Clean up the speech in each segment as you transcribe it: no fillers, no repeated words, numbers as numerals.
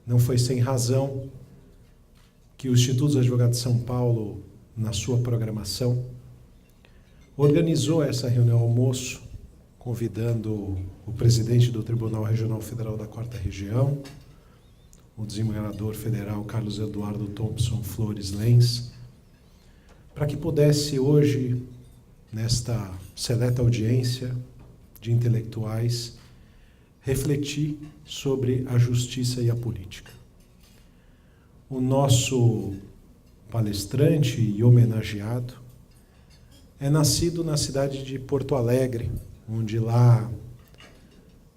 não foi sem razão que o Instituto dos Advogados de São Paulo, na sua programação, organizou essa reunião almoço, convidando o presidente do Tribunal Regional Federal da 4ª Região, o desembargador federal Carlos Eduardo Thompson Flores Lenz, para que pudesse hoje, nesta seleta audiência de intelectuais, refletir sobre a justiça e a política. O nosso palestrante e homenageado é nascido na cidade de Porto Alegre, onde lá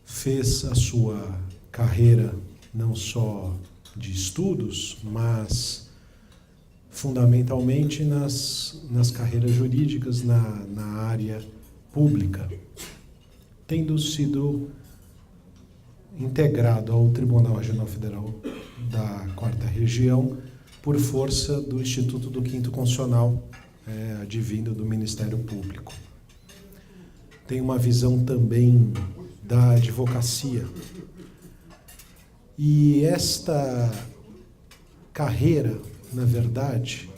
fez a sua carreira não só de estudos, mas fundamentalmente nas carreiras jurídicas na área pública, tendo sido integrado ao Tribunal Regional Federal da 4ª Região por força do Instituto do Quinto Constitucional, advindo do Ministério Público. Tem uma visão também da advocacia. E esta carreira, na verdade,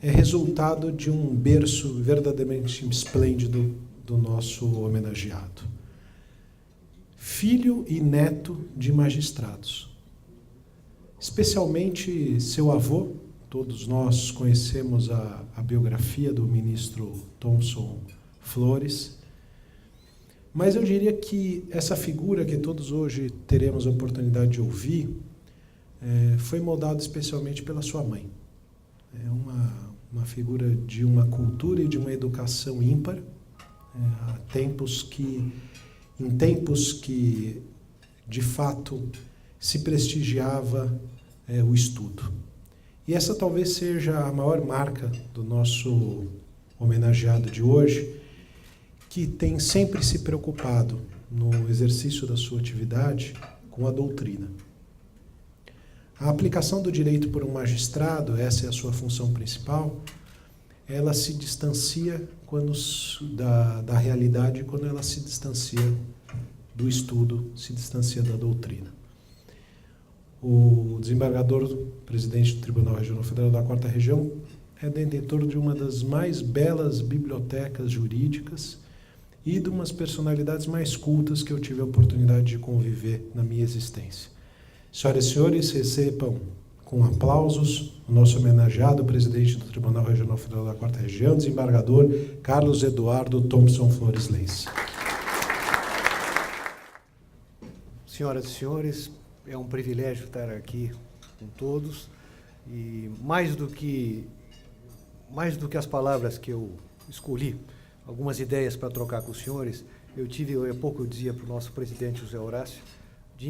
é resultado de um berço verdadeiramente esplêndido do nosso homenageado. Filho e neto de magistrados. Especialmente seu avô, todos nós conhecemos a biografia do ministro Thompson Flores, mas eu diria que essa figura que todos hoje teremos a oportunidade de ouvir foi moldada especialmente pela sua mãe. É uma figura de uma cultura e de uma educação ímpar, em tempos que, de fato, se prestigiava o estudo. E essa talvez seja a maior marca do nosso homenageado de hoje, que tem sempre se preocupado no exercício da sua atividade com a doutrina. A aplicação do direito por um magistrado, essa é a sua função principal, ela se distancia da realidade quando ela se distancia do estudo, se distancia da doutrina. O desembargador, presidente do Tribunal Regional Federal da 4ª Região, é detentor de uma das mais belas bibliotecas jurídicas e de umas personalidades mais cultas que eu tive a oportunidade de conviver na minha existência. Senhoras e senhores, recebam com aplausos o nosso homenageado, presidente do Tribunal Regional Federal da 4ª Região, desembargador Carlos Eduardo Thompson Flores Lenz. Senhoras e senhores, é um privilégio estar aqui com todos e mais do que as palavras que eu escolhi, algumas ideias para trocar com os senhores, há pouco eu dizia para o nosso presidente José Horácio, de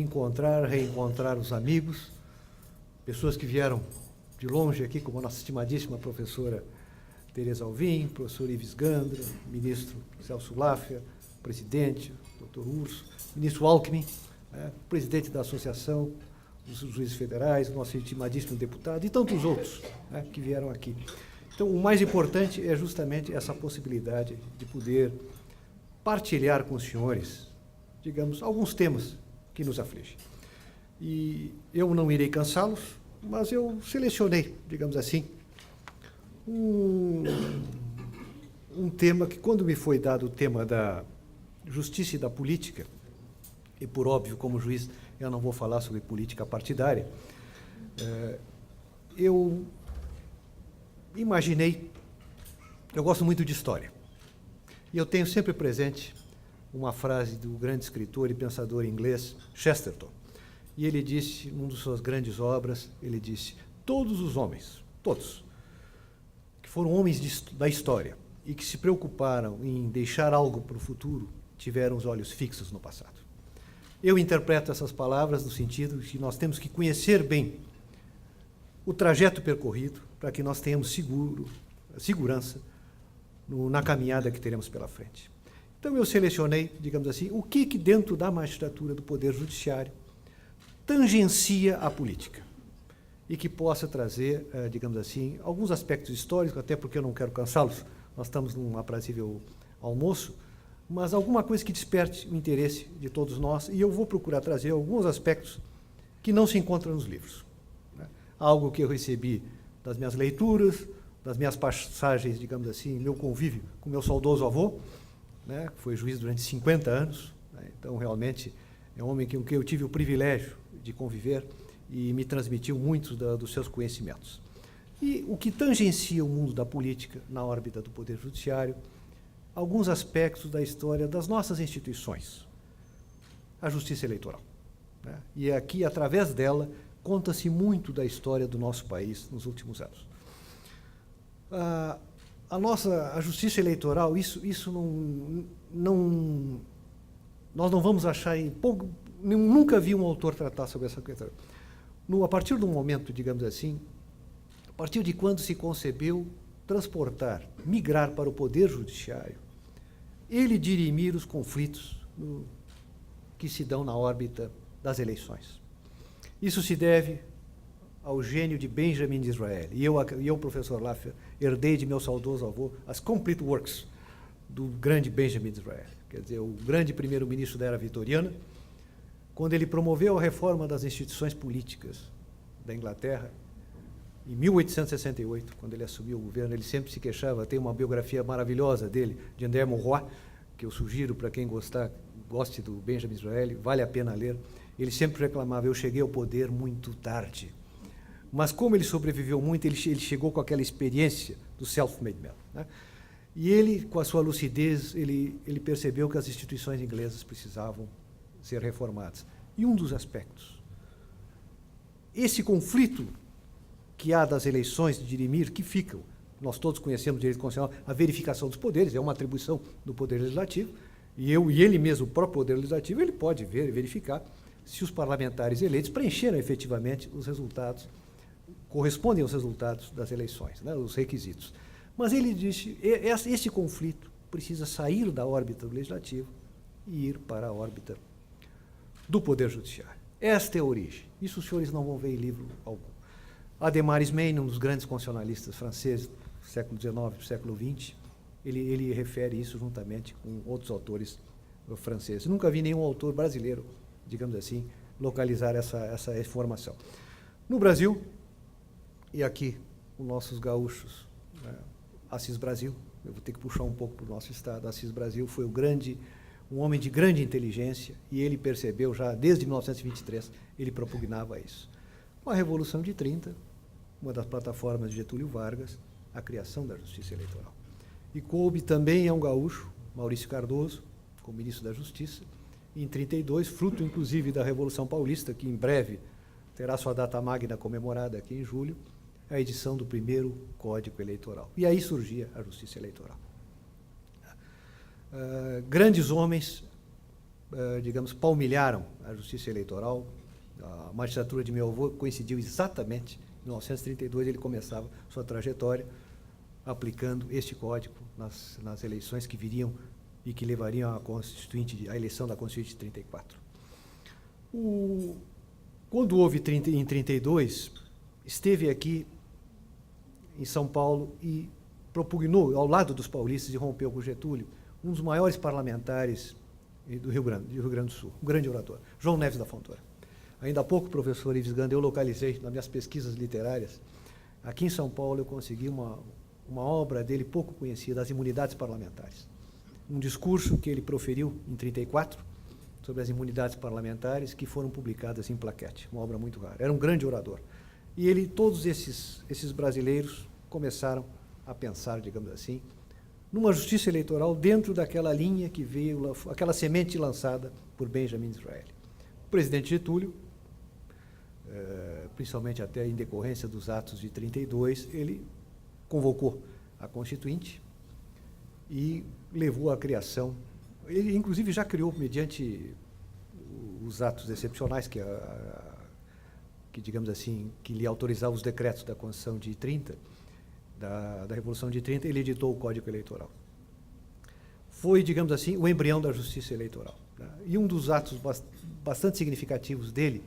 reencontrar os amigos, pessoas que vieram de longe aqui, como a nossa estimadíssima professora Tereza Alvim, professor Ives Gandra, ministro Celso Láfia, presidente, doutor Urso, ministro Alckmin, presidente da Associação dos Juízes Federais, nosso estimadíssimo deputado e tantos outros que vieram aqui. Então, o mais importante é justamente essa possibilidade de poder partilhar com os senhores, digamos, alguns temas que nos afligem. E eu não irei cansá-los, mas eu selecionei, digamos assim, um tema que, quando me foi dado o tema da justiça e da política, e por óbvio, como juiz, eu não vou falar sobre política partidária, eu imaginei, eu gosto muito de história, e eu tenho sempre presente uma frase do grande escritor e pensador inglês Chesterton, e ele disse, numa de suas grandes obras, ele disse, todos os homens, todos, que foram homens da história e que se preocuparam em deixar algo para o futuro, tiveram os olhos fixos no passado. Eu interpreto essas palavras no sentido de que nós temos que conhecer bem o trajeto percorrido para que nós tenhamos segurança na caminhada que teremos pela frente. Então, eu selecionei, digamos assim, o que dentro da magistratura do Poder Judiciário tangencia a política e que possa trazer, digamos assim, alguns aspectos históricos, até porque eu não quero cansá-los, nós estamos num aprazível almoço, mas alguma coisa que desperte o interesse de todos nós, e eu vou procurar trazer alguns aspectos que não se encontra nos livros, né? Algo que eu recebi das minhas leituras, das minhas passagens, digamos assim, meu convívio com meu saudoso avô, né, que foi juiz durante 50 anos, né? Então, realmente, é um homem com quem eu tive o privilégio de conviver e me transmitiu muitos dos seus conhecimentos. E o que tangencia o mundo da política na órbita do Poder Judiciário, alguns aspectos da história das nossas instituições. A Justiça Eleitoral, né? E aqui, através dela, conta-se muito da história do nosso país nos últimos anos. A Justiça Eleitoral, isso nós não vamos achar nunca vi um autor tratar sobre essa questão. A partir do momento, digamos assim, a partir de quando se concebeu migrar para o Poder Judiciário, ele dirimir os conflitos que se dão na órbita das eleições. Isso se deve ao gênio de Benjamin Disraeli. E eu, professor Laffer, herdei de meu saudoso avô as complete works do grande Benjamin Disraeli, quer dizer, o grande primeiro-ministro da era vitoriana, quando ele promoveu a reforma das instituições políticas da Inglaterra, em 1868, quando ele assumiu o governo. Ele sempre se queixava, tem uma biografia maravilhosa dele, de André Monroy, que eu sugiro para quem goste do Benjamin Disraeli, vale a pena ler. Ele sempre reclamava, eu cheguei ao poder muito tarde. Mas como ele sobreviveu muito, ele chegou com aquela experiência do self-made man, né? E ele, com a sua lucidez, ele percebeu que as instituições inglesas precisavam ser reformadas. E um dos aspectos, esse conflito que há das eleições de dirimir, que ficam, nós todos conhecemos o direito constitucional, a verificação dos poderes, é uma atribuição do Poder Legislativo, e ele mesmo, o próprio Poder Legislativo, ele pode verificar se os parlamentares eleitos preencheram efetivamente os resultados, correspondem aos resultados das eleições, né, os requisitos. Mas ele disse, esse conflito precisa sair da órbita do Legislativo e ir para a órbita do Poder Judiciário. Esta é a origem. Isso os senhores não vão ver em livro algum. Ademar Smain, um dos grandes constitucionalistas franceses do século XIX e do século XX, ele refere isso juntamente com outros autores franceses. Nunca vi nenhum autor brasileiro, digamos assim, localizar essa informação. No Brasil, e aqui os nossos gaúchos, né, Assis Brasil, eu vou ter que puxar um pouco para o nosso estado. Assis Brasil foi um homem de grande inteligência, e ele percebeu já desde 1923, ele propugnava isso. Com a Revolução de 30, uma das plataformas de Getúlio Vargas, a criação da Justiça Eleitoral. E coube também a um gaúcho, Maurício Cardoso, como ministro da Justiça, em 32, fruto inclusive da Revolução Paulista, que em breve terá sua data magna comemorada aqui em julho, a edição do primeiro Código Eleitoral. E aí surgia a Justiça Eleitoral. Grandes homens, digamos, palmilharam a Justiça Eleitoral. A magistratura de meu avô coincidiu exatamente, em 1932 ele começava sua trajetória aplicando este código nas eleições que viriam e que levariam à eleição da Constituinte de 34. Quando houve em 32, esteve aqui em São Paulo e propugnou, ao lado dos paulistas, e rompeu com Getúlio, um dos maiores parlamentares do Rio Grande do Sul, um grande orador, João Neves da Fontoura. Ainda há pouco, professor Ives Ganda, eu localizei nas minhas pesquisas literárias, aqui em São Paulo eu consegui uma obra dele pouco conhecida, As Imunidades Parlamentares. Um discurso que ele proferiu em 34 sobre as imunidades parlamentares, que foram publicadas em plaquete, uma obra muito rara. Era um grande orador. E todos esses brasileiros começaram a pensar, digamos assim, numa justiça eleitoral dentro daquela linha que veio, aquela semente lançada por Benjamin Disraeli. O presidente Getúlio, principalmente até em decorrência dos atos de 32, ele convocou a Constituinte e levou à criação, ele inclusive já criou, mediante os atos excepcionais que digamos assim, que lhe autorizavam os decretos da Constituição de 30, da Revolução de 30, ele editou o Código Eleitoral. Foi, digamos assim, o embrião da Justiça Eleitoral, né? E um dos atos bastante significativos dele,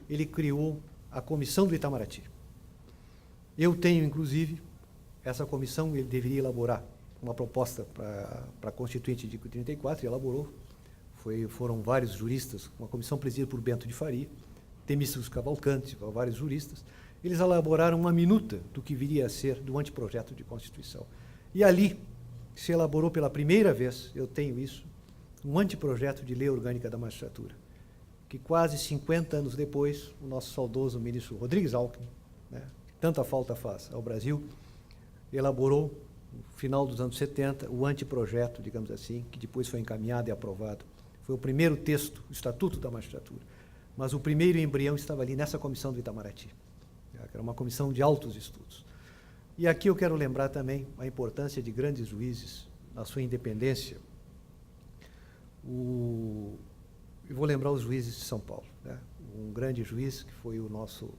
ele criou a Comissão do Itamaraty. Eu tenho, inclusive, essa comissão, ele deveria elaborar uma proposta para a Constituinte de 34, e elaborou. Foram vários juristas, uma comissão presidida por Bento de Faria, Temístocles Cavalcanti, vários juristas, eles elaboraram uma minuta do que viria a ser do anteprojeto de Constituição. E ali se elaborou pela primeira vez, eu tenho isso, um anteprojeto de lei orgânica da magistratura, que quase 50 anos depois, o nosso saudoso ministro Rodrigues Alckmin, né, que tanta falta faz ao Brasil, elaborou, no final dos anos 70, o anteprojeto, digamos assim, que depois foi encaminhado e aprovado. Foi o primeiro texto, o Estatuto da Magistratura. Mas o primeiro embrião estava ali nessa comissão do Itamaraty, que era uma comissão de altos estudos. E aqui eu quero lembrar também a importância de grandes juízes, na sua independência. Eu vou lembrar os juízes de São Paulo, né? Um grande juiz, que foi o nosso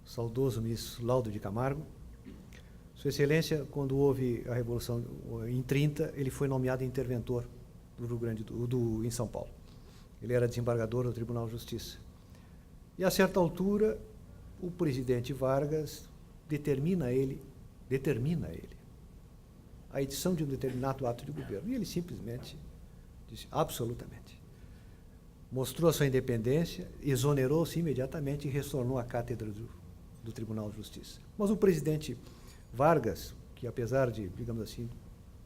saudoso ministro Laudo de Camargo. Sua Excelência, quando houve a Revolução em 30, ele foi nomeado interventor do Rio Grande em São Paulo. Ele era desembargador do Tribunal de Justiça. E, a certa altura, o presidente Vargas determina ele a edição de um determinado ato de governo. E ele simplesmente disse absolutamente. Mostrou a sua independência, exonerou-se imediatamente e retornou à cátedra do Tribunal de Justiça. Mas o presidente Vargas, que apesar de, digamos assim,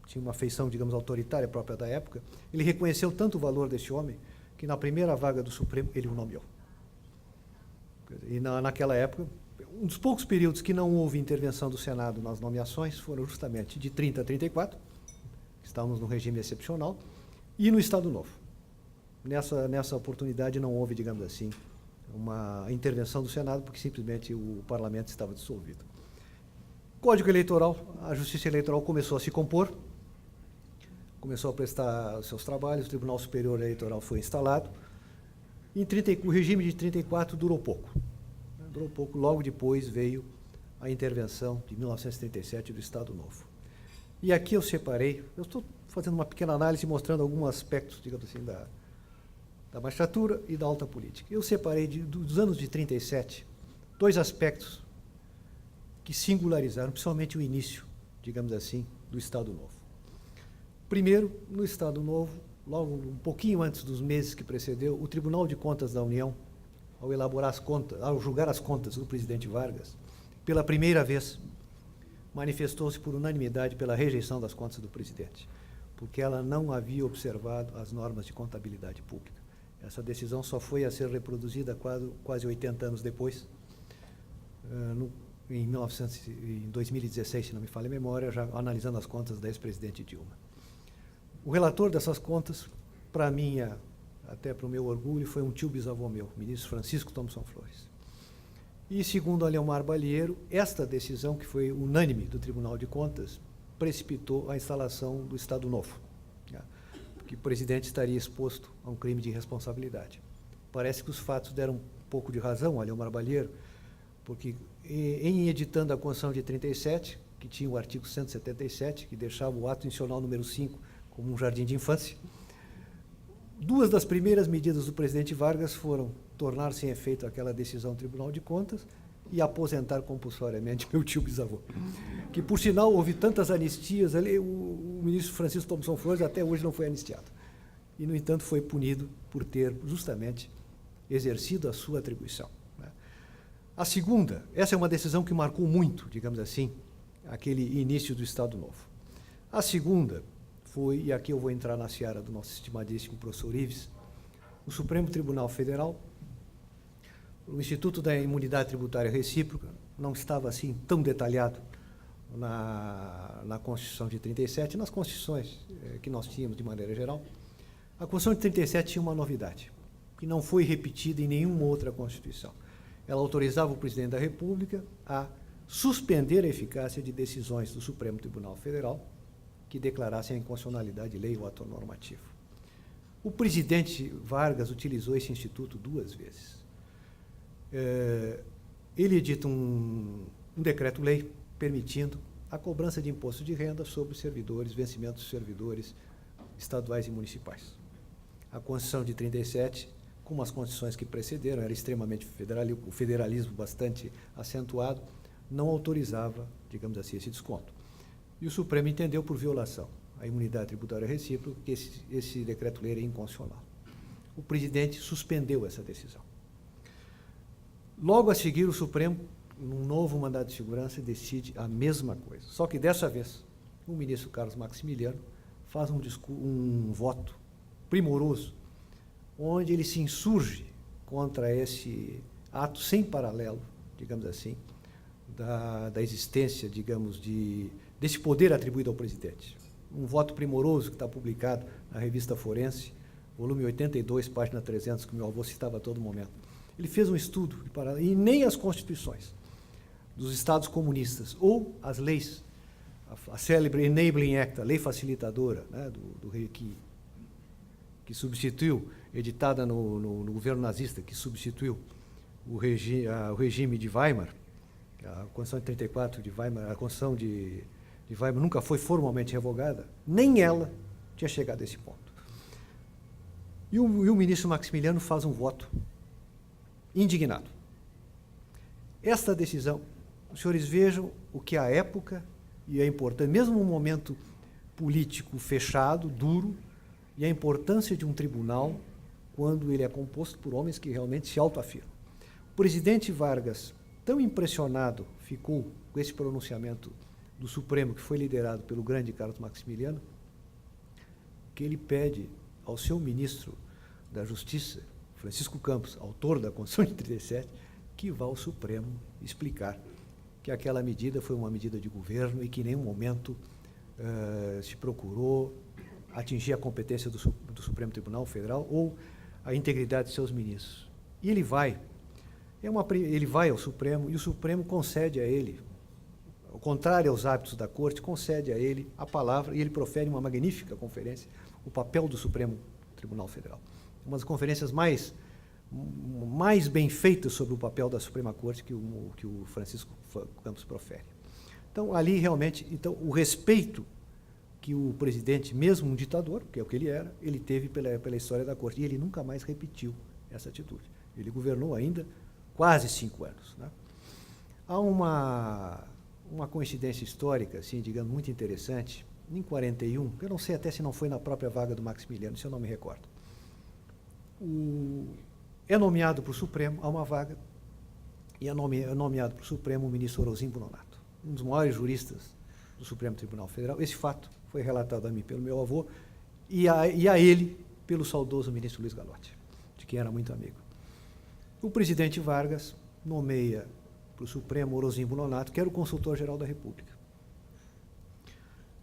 tinha uma feição, digamos, autoritária própria da época, ele reconheceu tanto o valor desse homem que na primeira vaga do Supremo ele o nomeou. E naquela época, um dos poucos períodos que não houve intervenção do Senado nas nomeações foram justamente de 30 a 34, que estávamos no regime excepcional, e no Estado Novo. Nessa oportunidade não houve, digamos assim, uma intervenção do Senado, porque simplesmente o parlamento estava dissolvido. Código Eleitoral, a Justiça Eleitoral começou a se compor, começou a prestar os seus trabalhos, o Tribunal Superior Eleitoral foi instalado. O regime de 34 durou pouco. Logo depois veio a intervenção de 1937 do Estado Novo. E aqui eu separei, eu estou fazendo uma pequena análise mostrando alguns aspectos, digamos assim, da magistratura e da alta política. Eu separei dos anos de 37 dois aspectos que singularizaram, principalmente o início, digamos assim, do Estado Novo. Primeiro, no Estado Novo, logo um pouquinho antes dos meses que precedeu, o Tribunal de Contas da União, ao elaborar as contas, ao julgar as contas do presidente Vargas, pela primeira vez, manifestou-se por unanimidade pela rejeição das contas do presidente, porque ela não havia observado as normas de contabilidade pública. Essa decisão só foi a ser reproduzida quase 80 anos depois, em 2016, se não me falha a memória, já analisando as contas da ex-presidente Dilma. O relator dessas contas, para mim, até para o meu orgulho, foi um tio-bisavô meu, o ministro Francisco Thomson Flores. E, segundo a Leomar Balieiro, esta decisão, que foi unânime do Tribunal de Contas, precipitou a instalação do Estado Novo, porque o presidente estaria exposto a um crime de irresponsabilidade. Parece que os fatos deram um pouco de razão a Leomar Balieiro, porque, em editando a Constituição de 37, que tinha o artigo 177, que deixava o ato institucional número 5 como um jardim de infância, duas das primeiras medidas do presidente Vargas foram tornar sem efeito aquela decisão do Tribunal de Contas e aposentar compulsoriamente meu tio-bisavô. Que, por sinal, houve tantas anistias ali, o ministro Francisco Thomson Flores até hoje não foi anistiado. E, no entanto, foi punido por ter, justamente, exercido a sua atribuição. A segunda, essa é uma decisão que marcou muito, digamos assim, aquele início do Estado Novo. A segunda foi, e aqui eu vou entrar na seara do nosso estimadíssimo professor Ives, o Supremo Tribunal Federal, o Instituto da Imunidade Tributária Recíproca, não estava assim tão detalhado na Constituição de 37, nas Constituições que nós tínhamos de maneira geral. A Constituição de 37 tinha uma novidade, que não foi repetida em nenhuma outra Constituição. Ela autorizava o presidente da República a suspender a eficácia de decisões do Supremo Tribunal Federal que declarassem a inconstitucionalidade de lei ou ato normativo. O presidente Vargas utilizou esse instituto 2 vezes. Ele edita um decreto-lei permitindo a cobrança de imposto de renda sobre servidores, vencimentos de servidores estaduais e municipais. A Constituição de 37, como as constituições que precederam, era extremamente o federalismo bastante acentuado, não autorizava, digamos assim, esse desconto. E o Supremo entendeu por violação à imunidade tributária recíproca que esse decreto-lei era inconstitucional. O presidente suspendeu essa decisão. Logo a seguir, o Supremo, num novo mandado de segurança, decide a mesma coisa. Só que dessa vez, o ministro Carlos Maximiliano faz um voto primoroso, onde ele se insurge contra esse ato sem paralelo, digamos assim, da existência, digamos, desse poder atribuído ao presidente. Um voto primoroso que está publicado na revista Forense, volume 82, página 300, que meu avô citava a todo momento. Ele fez um estudo, e nem as constituições dos estados comunistas ou as leis, a célebre Enabling Act, a lei facilitadora, né, do rei que substituiu, editada no governo nazista, que substituiu o regime de Weimar, a Constituição de 34 de Weimar, a Constituição de Weimar nunca foi formalmente revogada, nem ela tinha chegado a esse ponto. E o ministro Maximiliano faz um voto indignado. Esta decisão, os senhores vejam o que a época, e é importante, mesmo num momento político fechado, duro, e a importância de um tribunal quando ele é composto por homens que realmente se autoafirmam. O presidente Vargas, tão impressionado ficou com esse pronunciamento do Supremo, que foi liderado pelo grande Carlos Maximiliano, que ele pede ao seu ministro da Justiça, Francisco Campos, autor da Constituição de 37, que vá ao Supremo explicar que aquela medida foi uma medida de governo e que em nenhum momento se procurou atingir a competência do Supremo Tribunal Federal ou a integridade de seus ministros. E ele vai. Ele vai ao Supremo e o Supremo concede a ele, ao contrário aos hábitos da Corte, concede a ele a palavra e ele profere uma magnífica conferência, o papel do Supremo Tribunal Federal. Uma das conferências mais bem feitas sobre o papel da Suprema Corte que o Francisco Campos profere. Então, ali realmente, o respeito que o presidente, mesmo um ditador, que é o que ele era, ele teve pela história da Corte, e ele nunca mais repetiu essa atitude. Ele governou ainda quase 5 anos. Né? Há uma coincidência histórica, assim, digamos, muito interessante. Em 41, eu não sei até se não foi na própria vaga do Maximiliano, se eu não me recordo. É nomeado para o Supremo, há uma vaga, e é nomeado para o Supremo o ministro Orozim Bunonato, um dos maiores juristas do Supremo Tribunal Federal. Esse fato foi relatado a mim pelo meu avô e a ele pelo saudoso ministro Luiz Gallotti, de quem era muito amigo. O presidente Vargas nomeia para o Supremo Orozim Bunonato, que era o consultor-geral da República.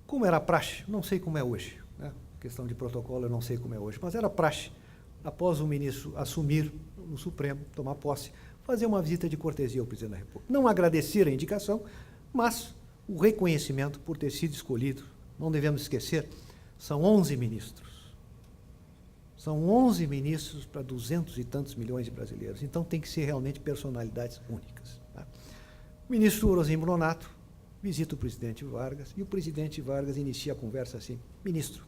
Como era praxe, não sei como é hoje, né? Questão de protocolo, eu não sei como é hoje, mas era praxe, após o ministro assumir no Supremo, tomar posse, fazer uma visita de cortesia ao presidente da República. Não agradecer a indicação, mas o reconhecimento por ter sido escolhido. Não devemos esquecer, são 11 ministros. São 11 ministros para 200 e tantos milhões de brasileiros. Então, tem que ser realmente personalidades únicas. Tá? O ministro Orozim Bunonato visita o presidente Vargas e o presidente Vargas inicia a conversa assim: ministro,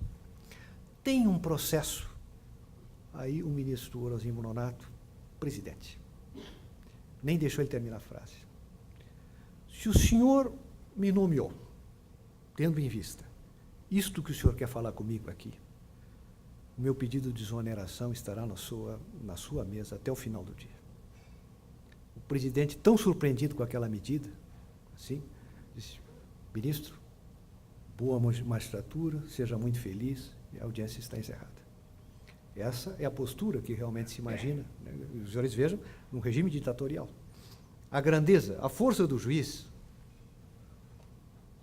tem um processo. Aí o ministro Orozim Bunonato, presidente, nem deixou ele terminar a frase. Se o senhor me nomeou, tendo em vista isto que o senhor quer falar comigo aqui, o meu pedido de exoneração estará na sua mesa até o final do dia. O presidente, tão surpreendido com aquela medida, assim, disse: ministro, boa magistratura, seja muito feliz, e a audiência está encerrada. Essa é a postura que realmente se imagina, né? Os senhores vejam, num regime ditatorial. A grandeza, a força do juiz,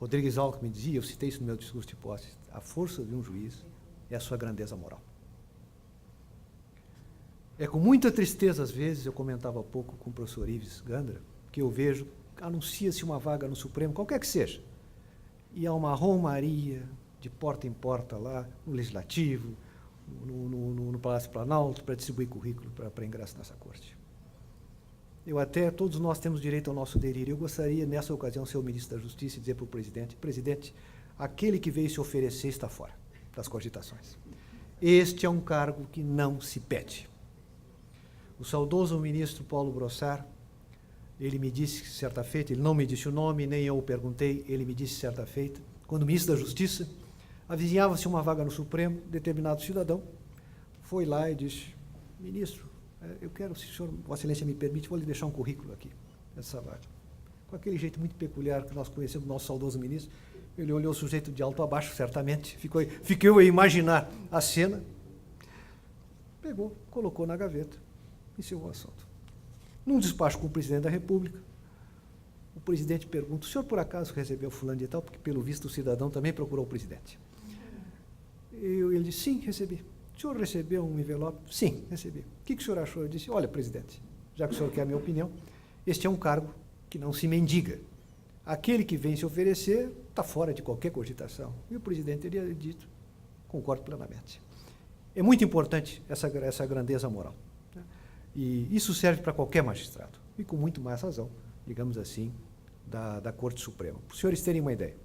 Rodrigues Alckmin dizia, eu citei isso no meu discurso de posse, a força de um juiz é a sua grandeza moral. É com muita tristeza, às vezes, eu comentava há pouco com o professor Ives Gandra, que eu vejo, anuncia-se uma vaga no Supremo, qualquer que seja, e há uma romaria de porta em porta lá, no Legislativo, no Palácio Planalto, para distribuir currículo para ingresso nessa corte. Todos nós temos direito ao nosso delírio. Eu gostaria, nessa ocasião, ser o ministro da Justiça e dizer para o presidente: presidente, aquele que veio se oferecer está fora das cogitações. Este é um cargo que não se pede. O saudoso ministro Paulo Brossard, ele me disse certa feita, ele não me disse o nome, nem eu o perguntei, ele me disse certa feita, quando o ministro da Justiça avizinhava-se uma vaga no Supremo, determinado cidadão foi lá e disse: ministro, eu quero, se o senhor, Vossa Excelência me permite, vou lhe deixar um currículo aqui, essa vaga. Com aquele jeito muito peculiar que nós conhecemos do nosso saudoso ministro, ele olhou o sujeito de alto a baixo, certamente, ficou a imaginar a cena, pegou, colocou na gaveta, encerrou o assunto. Num despacho com o presidente da República, o presidente pergunta, o senhor por acaso recebeu fulano de tal? Porque, pelo visto, o cidadão também procurou o presidente. Ele disse, sim, recebi. O senhor recebeu um envelope? Sim, recebi. O que o senhor achou? Eu disse, olha, presidente, já que o senhor quer a minha opinião, este é um cargo que não se mendiga. Aquele que vem se oferecer está fora de qualquer cogitação. E o presidente teria dito, concordo plenamente. É muito importante essa grandeza moral. Né? E isso serve para qualquer magistrado. E com muito mais razão, digamos assim, da Corte Suprema. Para os senhores terem uma ideia.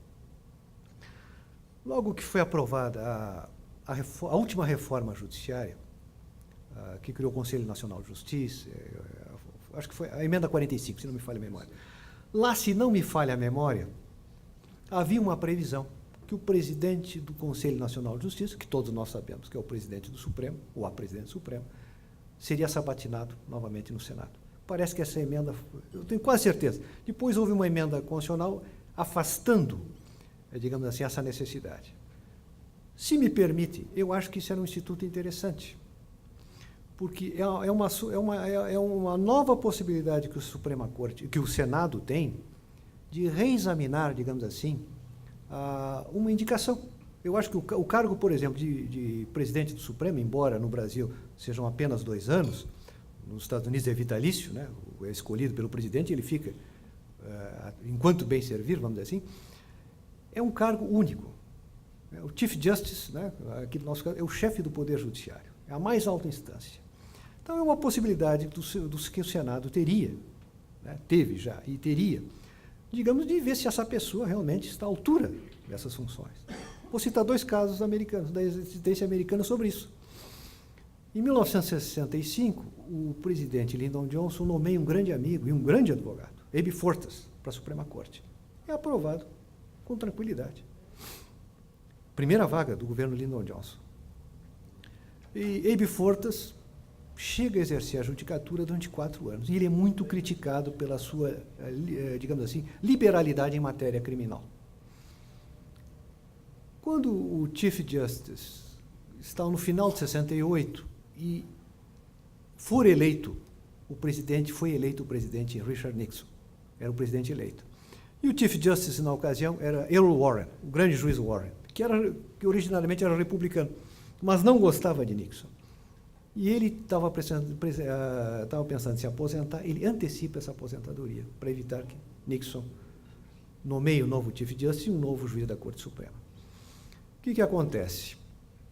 Logo que foi aprovada a última reforma judiciária, que criou o Conselho Nacional de Justiça, acho que foi a emenda 45, se não me falha a memória. Lá, se não me falha a memória, havia uma previsão que o presidente do Conselho Nacional de Justiça, que todos nós sabemos que é o presidente do Supremo, ou a presidente do Supremo, seria sabatinado novamente no Senado. Parece que essa emenda, eu tenho quase certeza, depois houve uma emenda constitucional afastando, digamos assim, essa necessidade. Se me permite, eu acho que isso era um instituto interessante, porque é uma nova possibilidade que a Suprema Corte, que o Senado tem, de reexaminar, digamos assim, uma indicação. Eu acho que o cargo, por exemplo, de presidente do Supremo, embora no Brasil sejam apenas 2 anos, nos Estados Unidos é vitalício, né? É escolhido pelo presidente, ele fica, enquanto bem servir, vamos dizer assim, é um cargo único. O Chief Justice, né? Aqui no nosso caso, é o chefe do Poder Judiciário, é a mais alta instância. Então, é uma possibilidade que o Senado teria, né? Teve já, e teria, digamos, de ver se essa pessoa realmente está à altura dessas funções. Vou citar 2 casos americanos, da existência americana sobre isso. Em 1965, o presidente Lyndon Johnson nomeia um grande amigo e um grande advogado, Abe Fortas, para a Suprema Corte. É aprovado com tranquilidade. Primeira vaga do governo Lyndon Johnson. E Abe Fortas chega a exercer a judicatura durante 4 anos. E ele é muito criticado pela sua, digamos assim, liberalidade em matéria criminal. Quando o Chief Justice está no final de 68 e foi eleito o presidente Richard Nixon. Era o presidente eleito. E o Chief Justice, na ocasião, era Errol Warren, o grande juiz Warren, que originalmente era republicano, mas não gostava de Nixon. E ele estava pensando em se aposentar, ele antecipa essa aposentadoria para evitar que Nixon nomeie o novo Chief Justice e um novo juiz da Corte Suprema. O que acontece?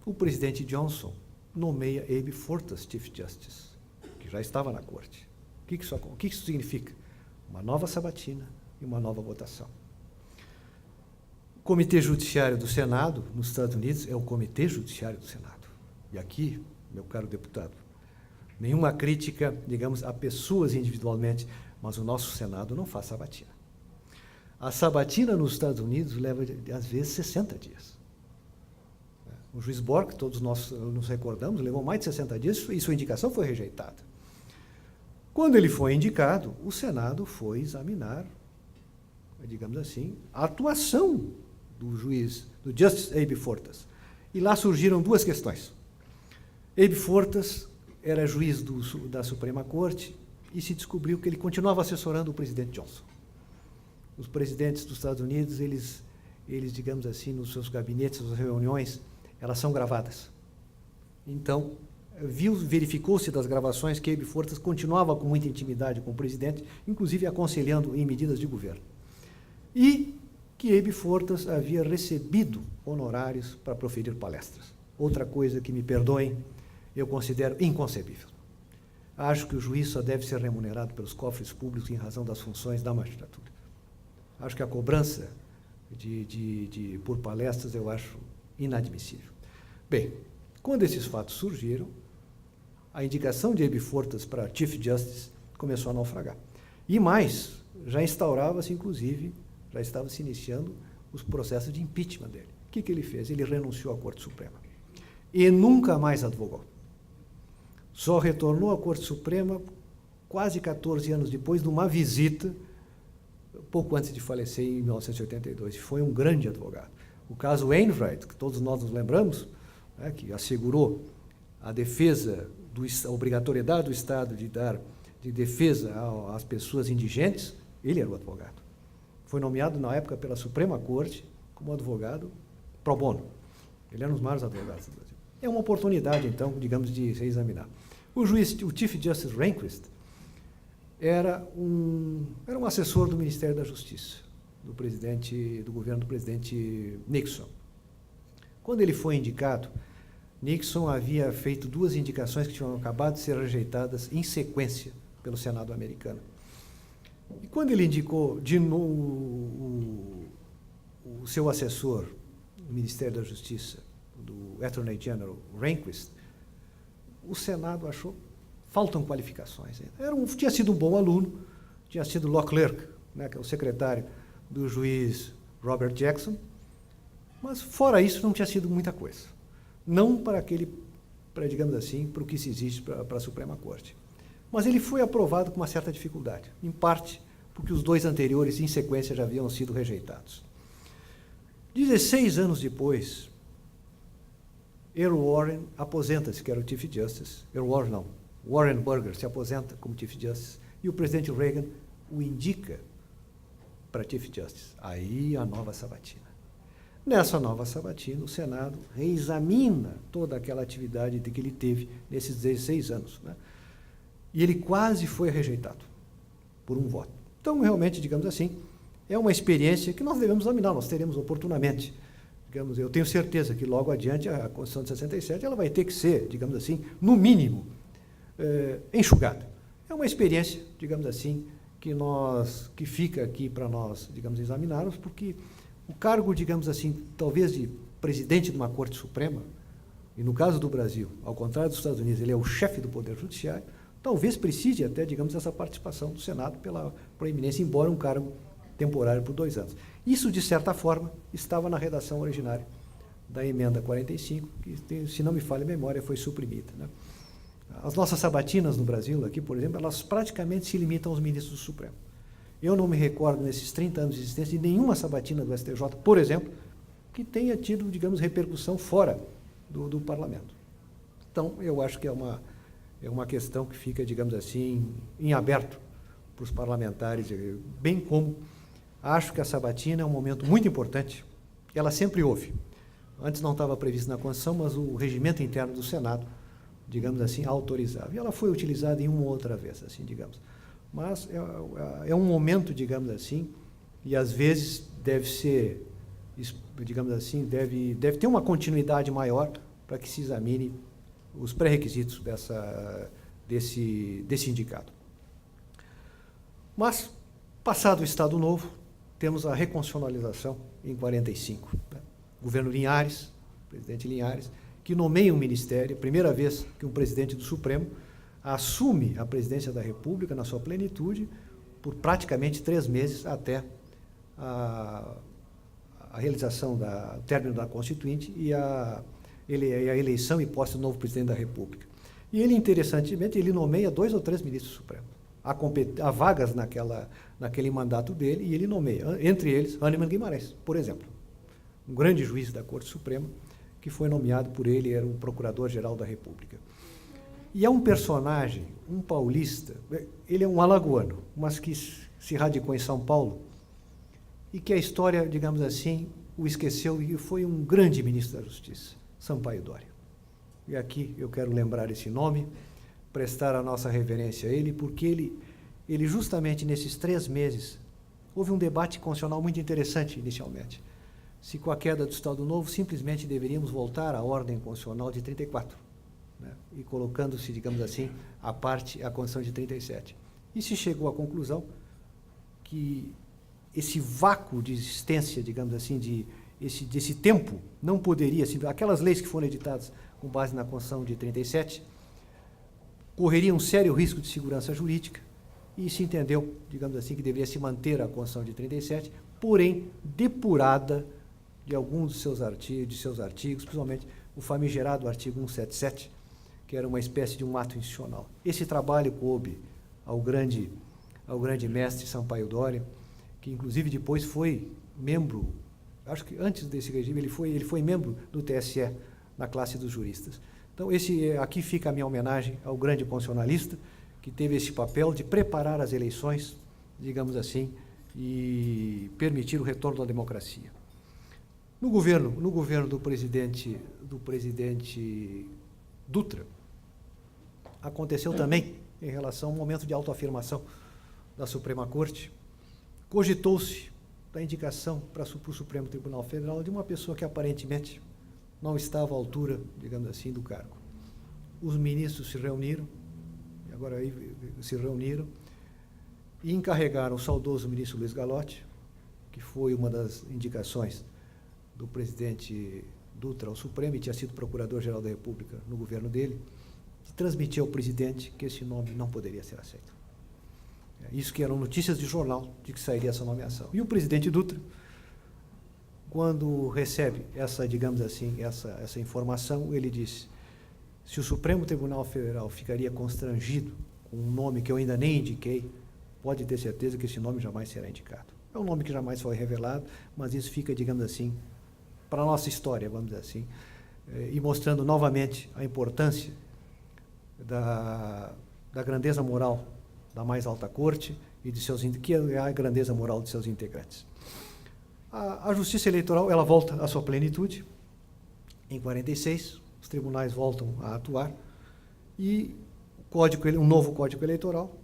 O presidente Johnson nomeia Abe Fortas Chief Justice, que já estava na Corte. O que isso significa? Uma nova sabatina e uma nova votação. O Comitê Judiciário do Senado, nos Estados Unidos, é o Comitê Judiciário do Senado. E aqui, meu caro deputado, nenhuma crítica, digamos, a pessoas individualmente, mas o nosso Senado não faz sabatina. A sabatina nos Estados Unidos leva, às vezes, 60 dias. O juiz Bork, todos nós nos recordamos, levou mais de 60 dias e sua indicação foi rejeitada. Quando ele foi indicado, o Senado foi examinar, digamos assim, a atuação do juiz, do Justice Abe Fortas. E lá surgiram 2 questões. Abe Fortas era juiz da Suprema Corte e se descobriu que ele continuava assessorando o presidente Johnson. Os presidentes dos Estados Unidos, eles digamos assim, nos seus gabinetes, nas reuniões, elas são gravadas. Então, verificou-se das gravações que Abe Fortas continuava com muita intimidade com o presidente, inclusive aconselhando em medidas de governo. E que Abe Fortas havia recebido honorários para proferir palestras. Outra coisa que, me perdoem, eu considero inconcebível. Acho que o juiz só deve ser remunerado pelos cofres públicos em razão das funções da magistratura. Acho que a cobrança por palestras eu acho inadmissível. Bem, quando esses fatos surgiram, a indicação de Abe Fortas para Chief Justice começou a naufragar. E mais, já instaurava-se, inclusive, já estava se iniciando os processos de impeachment dele. O que ele fez? Ele renunciou à Corte Suprema. E nunca mais advogou. Só retornou à Corte Suprema quase 14 anos depois de uma visita, pouco antes de falecer em 1982. Foi um grande advogado. O caso Wainwright, que todos nós nos lembramos, né, que assegurou a defesa, a obrigatoriedade do Estado de dar de defesa às pessoas indigentes, ele era o advogado. Foi nomeado, na época, pela Suprema Corte como advogado pro bono. Ele era um dos maiores advogados do Brasil. É uma oportunidade, então, digamos, de se examinar. O Chief Justice Rehnquist era um assessor do Ministério da Justiça, do governo do presidente Nixon. Quando ele foi indicado, Nixon havia feito 2 indicações que tinham acabado de ser rejeitadas em sequência pelo Senado americano. E quando ele indicou de novo o seu assessor do Ministério da Justiça, do Attorney General Rehnquist, o Senado achou faltam qualificações. Tinha sido um bom aluno, tinha sido law clerk, né, que é o secretário do juiz Robert Jackson, mas fora isso não tinha sido muita coisa. Não digamos assim, para o que se exige para a Suprema Corte. Mas ele foi aprovado com uma certa dificuldade, em parte porque os 2 anteriores, em sequência, já haviam sido rejeitados. 16 anos depois, Earl Warren aposenta-se, que era o Chief Justice. Warren Burger se aposenta como Chief Justice e o presidente Reagan o indica para Chief Justice. Aí a nova sabatina. Nessa nova sabatina, o Senado reexamina toda aquela atividade que ele teve nesses 16 anos, né? E ele quase foi rejeitado por um voto. Então, realmente, digamos assim, é uma experiência que nós devemos examinar, nós teremos oportunamente. Digamos, eu tenho certeza que logo adiante a Constituição de 67 ela vai ter que ser, digamos assim, no mínimo, enxugada. É uma experiência, digamos assim, que fica aqui para nós, digamos, examinarmos, porque o cargo, digamos assim, talvez de presidente de uma Corte Suprema, e no caso do Brasil, ao contrário dos Estados Unidos, ele é o chefe do Poder Judiciário, talvez precise até, digamos, dessa participação do Senado pela proeminência, embora um cargo temporário por 2 anos. Isso, de certa forma, estava na redação originária da emenda 45, que, se não me falha a memória, foi suprimida, né? As nossas sabatinas no Brasil, aqui, por exemplo, elas praticamente se limitam aos ministros do Supremo. Eu não me recordo, nesses 30 anos de existência, de nenhuma sabatina do STJ, por exemplo, que tenha tido, digamos, repercussão fora do Parlamento. Então, eu acho que é uma questão que fica, digamos assim, em aberto para os parlamentares, bem como acho que a sabatina é um momento muito importante. Ela sempre houve. Antes não estava previsto na Constituição, mas o regimento interno do Senado, digamos assim, autorizava. E ela foi utilizada em uma ou outra vez, assim, digamos. Mas é um momento, digamos assim, e às vezes deve ser, digamos assim, deve ter uma continuidade maior para que se examine os pré-requisitos desse indicado. Mas, passado o Estado Novo, temos a reconstitucionalização em 45. Né? Governo Linhares, presidente Linhares, que nomeia um ministério, primeira vez que um presidente do Supremo assume a presidência da República na sua plenitude por praticamente 3 meses até a realização do término da Constituinte e a eleição e posse do novo presidente da República. E ele, interessantemente, ele nomeia 2 ou 3 ministros supremos. Há vagas naquele mandato dele e ele nomeia, entre eles, Hahnemann Guimarães, por exemplo, um grande juiz da Corte Suprema, que foi nomeado por ele, era o Procurador-Geral da República. E é um personagem, um paulista, ele é um alagoano, mas que se radicou em São Paulo e que a história, digamos assim, o esqueceu e foi um grande ministro da Justiça, Sampaio Dória. E aqui eu quero lembrar esse nome, prestar a nossa reverência a ele, porque ele justamente nesses 3 meses, houve um debate constitucional muito interessante inicialmente. Se com a queda do Estado Novo, simplesmente deveríamos voltar à ordem constitucional de 34, né? E colocando-se, digamos assim, à parte a Constituição de 37. E se chegou à conclusão que esse vácuo de existência, digamos assim, desse tempo, não poderia, assim, aquelas leis que foram editadas com base na Constituição de 37, correria um sério risco de segurança jurídica e se entendeu, digamos assim, que deveria se manter a Constituição de 37, porém depurada de alguns de seus artigos, principalmente o famigerado artigo 177, que era uma espécie de um ato institucional. Esse trabalho coube ao grande mestre Sampaio Dória, que inclusive depois foi membro, acho que antes desse regime, ele foi membro do TSE na classe dos juristas. Então, aqui fica a minha homenagem ao grande constitucionalista, que teve esse papel de preparar as eleições, digamos assim, e permitir o retorno da democracia. No governo do presidente Dutra, aconteceu também, em relação a um momento de autoafirmação da Suprema Corte, cogitou-se da indicação para o Supremo Tribunal Federal de uma pessoa que aparentemente não estava à altura, digamos assim, do cargo. Os ministros se reuniram, e encarregaram o saudoso ministro Luiz Gallotti, que foi uma das indicações do presidente Dutra ao Supremo, e tinha sido procurador-geral da República no governo dele, de transmitir ao presidente que esse nome não poderia ser aceito. Isso que eram notícias de jornal de que sairia essa nomeação. E o presidente Dutra, quando recebe essa, digamos assim, essa informação, ele disse: se o Supremo Tribunal Federal ficaria constrangido com um nome que eu ainda nem indiquei, pode ter certeza que esse nome jamais será indicado. É um nome que jamais foi revelado, mas isso fica, digamos assim, para a nossa história, vamos dizer assim, e mostrando novamente a importância da grandeza moral da mais alta corte e que é a grandeza moral de seus integrantes. A justiça eleitoral, ela volta à sua plenitude em 46, os tribunais voltam a atuar e um novo Código Eleitoral,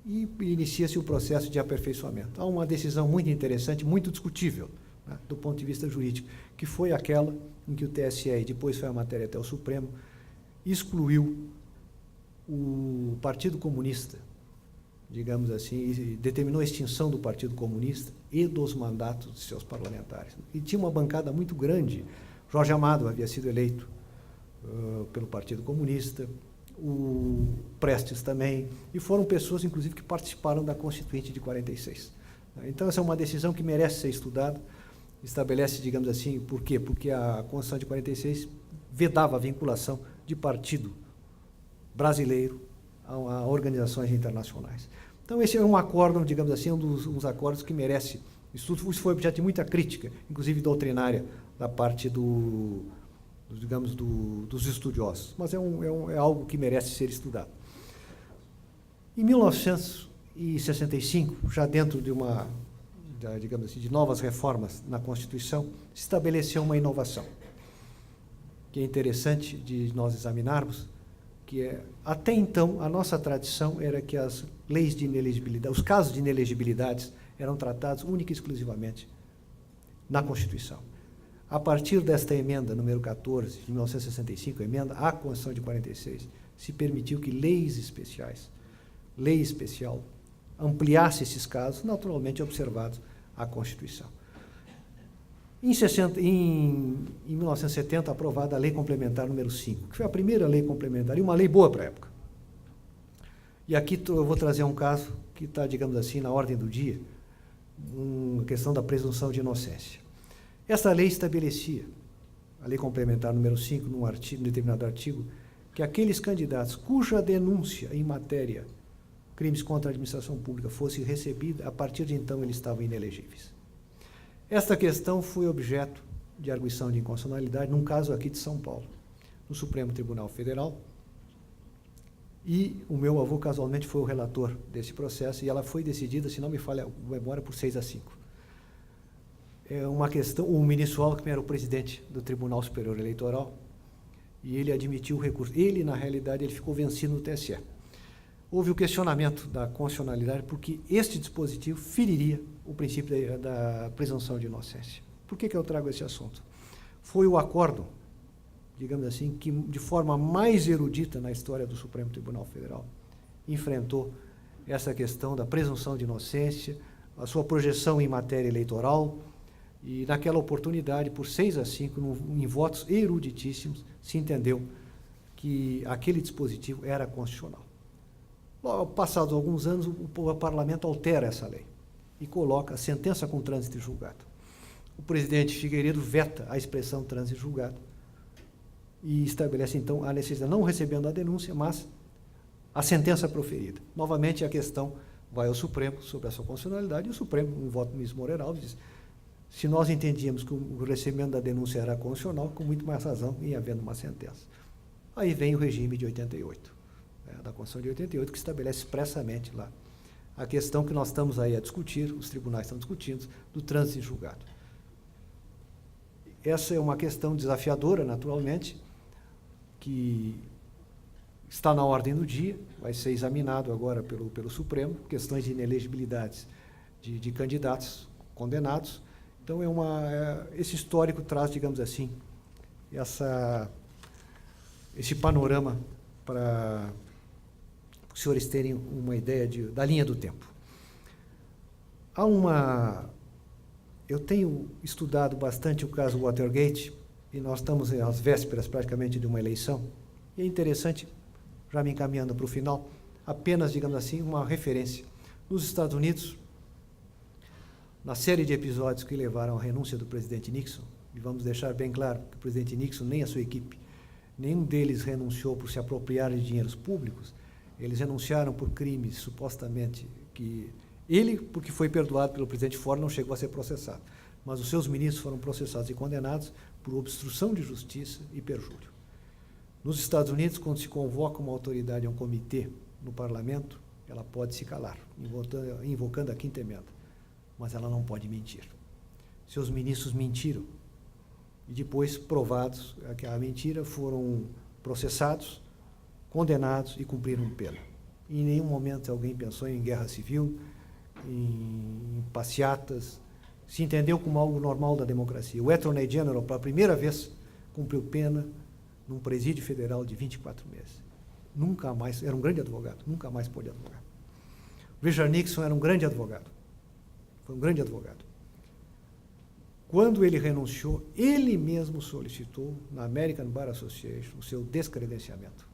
e inicia-se o processo de aperfeiçoamento. Há uma decisão muito interessante, muito discutível, né, do ponto de vista jurídico, que foi aquela em que o TSE, e depois foi a matéria até o Supremo, excluiu o Partido Comunista, digamos assim, e determinou a extinção do Partido Comunista e dos mandatos de seus parlamentares. E tinha uma bancada muito grande. Jorge Amado havia sido eleito pelo Partido Comunista, o Prestes também, e foram pessoas, inclusive, que participaram da Constituinte de 46. Então, essa é uma decisão que merece ser estudada, estabelece, digamos assim, por quê? Porque a Constituição de 46 vedava a vinculação de partido brasileiro a organizações internacionais. Então, esse é um acordo, digamos assim, um dos acordos que merece estudo. Isso foi objeto de muita crítica, inclusive doutrinária, da parte dos estudiosos, mas é algo que merece ser estudado. Em 1965, já dentro digamos assim, de novas reformas na Constituição, se estabeleceu uma inovação, que é interessante de nós examinarmos, que até então, a nossa tradição era que as leis de inelegibilidade, os casos de inelegibilidades eram tratados única e exclusivamente na Constituição. A partir desta emenda número 14, de 1965, emenda à Constituição de 46, se permitiu que lei especial, ampliasse esses casos, naturalmente observados à Constituição. Em 1970, aprovada a Lei Complementar número 5, que foi a primeira lei complementar, e uma lei boa para a época. E aqui eu vou trazer um caso que está, digamos assim, na ordem do dia, uma questão da presunção de inocência. Essa lei estabelecia, a Lei Complementar número 5, num determinado artigo, que aqueles candidatos cuja denúncia em matéria crimes contra a administração pública fosse recebida, a partir de então eles estavam inelegíveis. Esta questão foi objeto de arguição de inconstitucionalidade num caso aqui de São Paulo, no Supremo Tribunal Federal, e o meu avô casualmente foi o relator desse processo, e ela foi decidida, se não me falha a memória, por 6-5. É uma questão, o ministro Alckmin era o presidente do Tribunal Superior Eleitoral, e ele admitiu o recurso. Ele, na realidade, ele ficou vencido no TSE. Houve o questionamento da constitucionalidade porque este dispositivo feriria o princípio da presunção de inocência. Por que eu trago esse assunto? Foi o acórdão, digamos assim, que de forma mais erudita na história do Supremo Tribunal Federal enfrentou essa questão da presunção de inocência, a sua projeção em matéria eleitoral, e naquela oportunidade, por 6-5, em votos eruditíssimos, se entendeu que aquele dispositivo era constitucional. Passados alguns anos, o parlamento altera essa lei e coloca a sentença com trânsito e julgado. O presidente Figueiredo veta a expressão trânsito e julgado e estabelece, então, a necessidade, não recebendo a denúncia, mas a sentença proferida. Novamente, a questão vai ao Supremo sobre a sua constitucionalidade, e o Supremo, em voto do ministro Moreira Alves, diz: se nós entendíamos que o recebimento da denúncia era constitucional, com muito mais razão em havendo uma sentença. Aí vem o regime de 88, da Constituição de 88, que estabelece expressamente lá a questão que nós estamos aí a discutir, os tribunais estão discutindo, do trânsito em julgado. Essa é uma questão desafiadora, naturalmente, que está na ordem do dia, vai ser examinado agora pelo Supremo, questões de inelegibilidades de candidatos condenados. Então, esse histórico traz, digamos assim, esse panorama para os senhores terem uma ideia da linha do tempo. Eu tenho estudado bastante o caso Watergate, e nós estamos às vésperas praticamente de uma eleição, e é interessante, já me encaminhando para o final, apenas, digamos assim, uma referência. Nos Estados Unidos, na série de episódios que levaram à renúncia do presidente Nixon, e vamos deixar bem claro que o presidente Nixon, nem a sua equipe, nenhum deles renunciou por se apropriar de dinheiros públicos, eles renunciaram por crimes, supostamente, que ele, porque foi perdoado pelo presidente Ford, não chegou a ser processado, mas os seus ministros foram processados e condenados por obstrução de justiça e perjúrio. Nos Estados Unidos, quando se convoca uma autoridade a um comitê no parlamento, ela pode se calar, invocando a quinta emenda, mas ela não pode mentir. Seus ministros mentiram, e depois, provados que a mentira, foram processados, condenados e cumpriram pena. Em nenhum momento alguém pensou em guerra civil, em passeatas, se entendeu como algo normal da democracia. O Attorney General, pela primeira vez, cumpriu pena num presídio federal de 24 meses. Nunca mais, era um grande advogado, nunca mais pôde advogar. Richard Nixon era um grande advogado, foi um grande advogado. Quando ele renunciou, ele mesmo solicitou na American Bar Association o seu descredenciamento,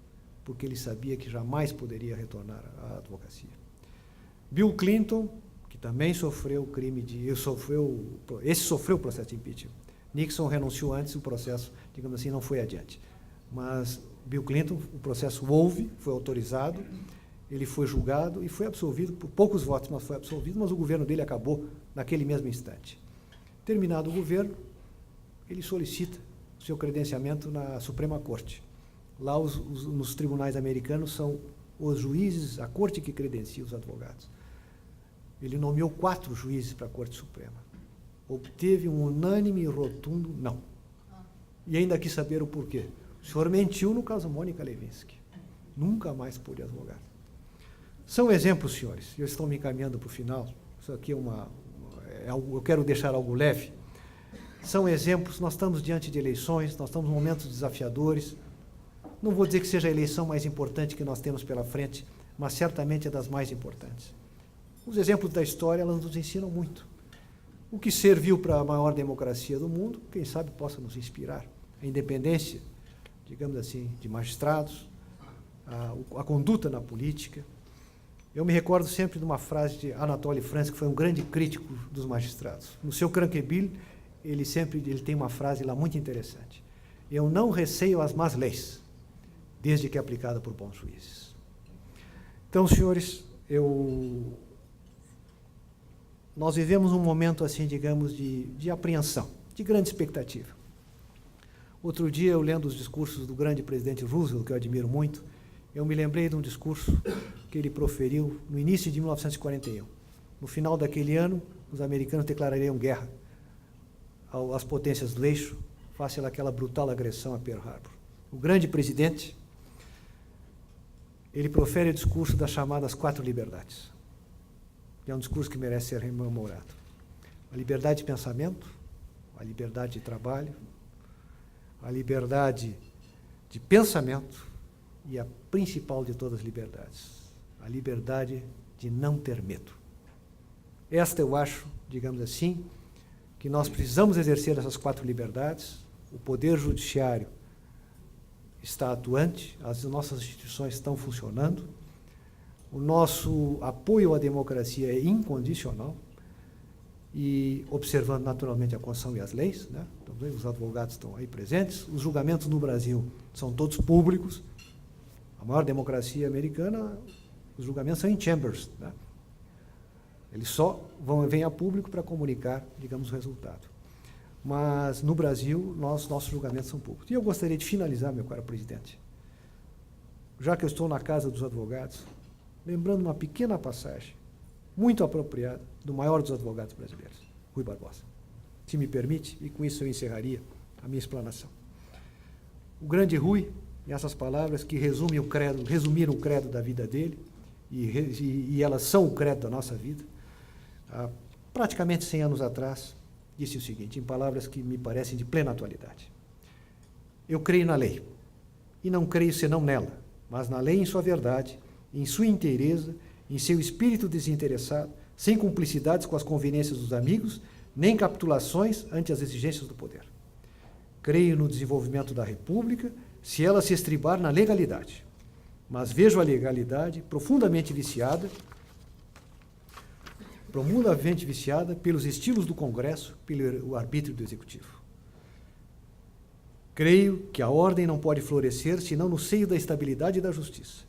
porque ele sabia que jamais poderia retornar à advocacia. Bill Clinton, que também sofreu o crime esse sofreu o processo de impeachment. Nixon renunciou antes, o processo, digamos assim, não foi adiante. Mas Bill Clinton, o processo houve, foi autorizado, ele foi julgado e foi absolvido por poucos votos, mas foi absolvido, mas o governo dele acabou naquele mesmo instante. Terminado o governo, ele solicita o seu credenciamento na Suprema Corte. Lá, nos tribunais americanos, são os juízes, a corte que credencia os advogados. Ele nomeou 4 juízes para a Corte Suprema. Obteve um unânime e rotundo não. E ainda quis saber o porquê. O senhor mentiu no caso Mônica Lewinsky. Nunca mais pôde advogar. São exemplos, senhores. Eu estou me encaminhando para o final. Isso aqui eu quero deixar algo leve. São exemplos. Nós estamos diante de eleições, nós estamos em momentos desafiadores. Não vou dizer que seja a eleição mais importante que nós temos pela frente, mas certamente é das mais importantes. Os exemplos da história, elas nos ensinam muito. O que serviu para a maior democracia do mundo, quem sabe possa nos inspirar. A independência, digamos assim, de magistrados, a conduta na política. Eu me recordo sempre de uma frase de Anatole France, que foi um grande crítico dos magistrados. No seu Cranqueville, ele tem uma frase lá muito interessante. Eu não receio as más leis, desde que é aplicada por bons juízes. Então, senhores, nós vivemos um momento, assim, digamos, de apreensão, de grande expectativa. Outro dia, eu lendo os discursos do grande presidente Roosevelt, que eu admiro muito, eu me lembrei de um discurso que ele proferiu no início de 1941. No final daquele ano, os americanos declarariam guerra às potências do eixo, face àquela brutal agressão a Pearl Harbor. O grande presidente, ele profere o discurso das chamadas 4 liberdades. É um discurso que merece ser rememorado. A liberdade de pensamento, a liberdade de trabalho, a liberdade de pensamento e a principal de todas as liberdades, a liberdade de não ter medo. Esta, eu acho, digamos assim, que nós precisamos exercer essas 4 liberdades. O Poder Judiciário está atuante, as nossas instituições estão funcionando, o nosso apoio à democracia é incondicional e observando naturalmente a Constituição e as leis, né? Então, os advogados estão aí presentes. Os julgamentos no Brasil são todos públicos. A maior democracia americana, os julgamentos são em chambers, né? Eles só vêm a público para comunicar, digamos, o resultado. Mas, no Brasil, nossos julgamentos são públicos. E eu gostaria de finalizar, meu caro presidente, já que eu estou na casa dos advogados, lembrando uma pequena passagem, muito apropriada, do maior dos advogados brasileiros, Rui Barbosa. Se me permite, e com isso eu encerraria a minha explanação. O grande Rui, nessas palavras que resumiram o credo da vida dele, e elas são o credo da nossa vida, há praticamente 100 anos atrás, disse o seguinte, em palavras que me parecem de plena atualidade. Eu creio na lei, e não creio senão nela, mas na lei em sua verdade, em sua inteireza, em seu espírito desinteressado, sem cumplicidades com as conveniências dos amigos, nem capitulações ante as exigências do poder. Creio no desenvolvimento da República, se ela se estribar na legalidade, mas vejo a legalidade profundamente viciada pelos estilos do Congresso, pelo arbítrio do Executivo. Creio que a ordem não pode florescer senão no seio da estabilidade e da justiça,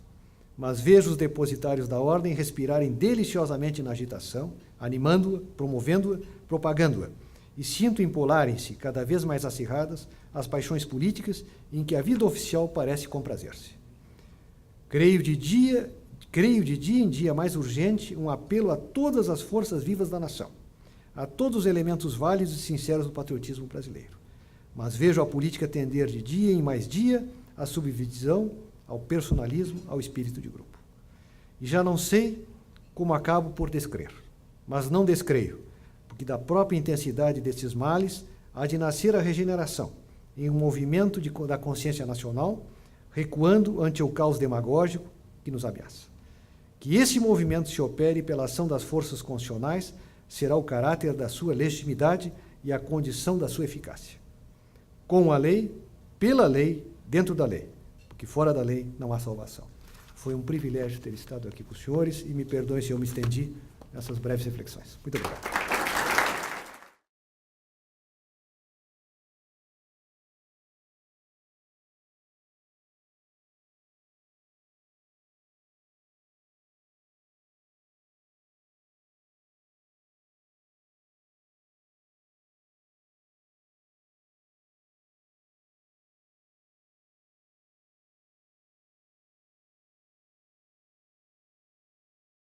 mas vejo os depositários da ordem respirarem deliciosamente na agitação, animando-a, promovendo-a, propagando-a, e sinto empolarem-se, cada vez mais acirradas, as paixões políticas em que a vida oficial parece comprazer-se. Creio de dia em dia mais urgente um apelo a todas as forças vivas da nação, a todos os elementos válidos e sinceros do patriotismo brasileiro. Mas vejo a política tender de dia em mais dia à subdivisão, ao personalismo, ao espírito de grupo. E já não sei como acabo por descrer, mas não descreio, porque da própria intensidade destes males há de nascer a regeneração, em um movimento da consciência nacional, recuando ante o caos demagógico que nos ameaça. Que esse movimento se opere pela ação das forças constitucionais será o caráter da sua legitimidade e a condição da sua eficácia. Com a lei, pela lei, dentro da lei, porque fora da lei não há salvação. Foi um privilégio ter estado aqui com os senhores e me perdoem se eu me estendi nessas breves reflexões. Muito obrigado.